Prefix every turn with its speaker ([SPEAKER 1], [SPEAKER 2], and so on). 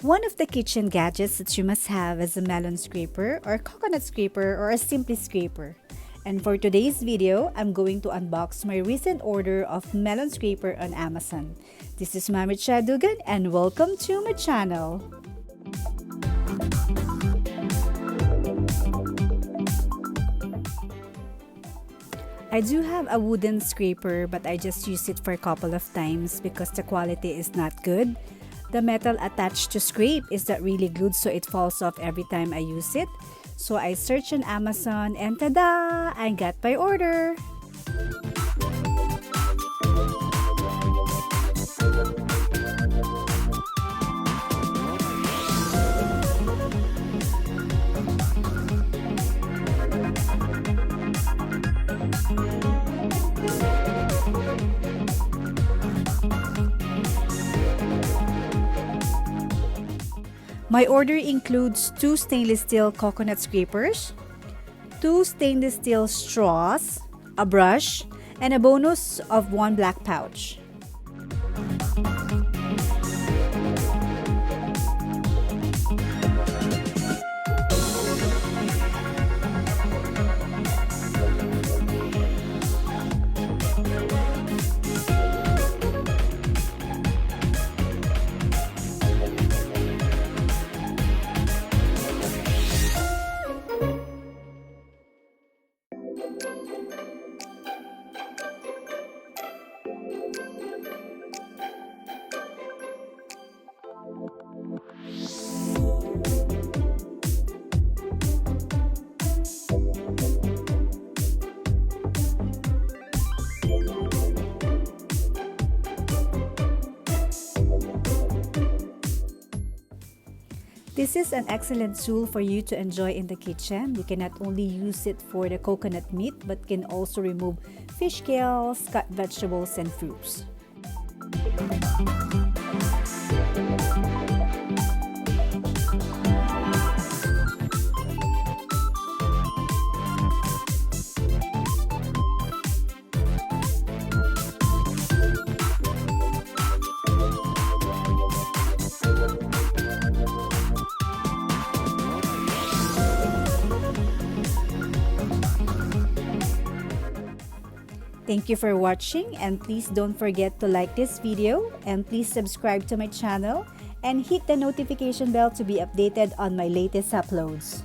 [SPEAKER 1] One of the kitchen gadgets that you must have is a melon scraper or coconut scraper or a simply scraper. And for today's video, I'm going to unbox my recent order of melon scraper on Amazon. This is Mavic and welcome to my channel. I do have a wooden scraper, but I just used it for a couple of times because the quality is not good. The metal attached to scrape is not really good, so it falls off every time I use it. So I searched on Amazon and tada! I got my order! My order includes 2 stainless steel coconut scrapers, 2 stainless steel straws, a brush, and a bonus of 1 black pouch. This is an excellent tool for you to enjoy in the kitchen. You can not only use it for the coconut meat, but can also remove fish scales, cut vegetables, and fruits. Thank you for watching, and please don't forget to like this video, and please subscribe to my channel and hit the notification bell to be updated on my latest uploads.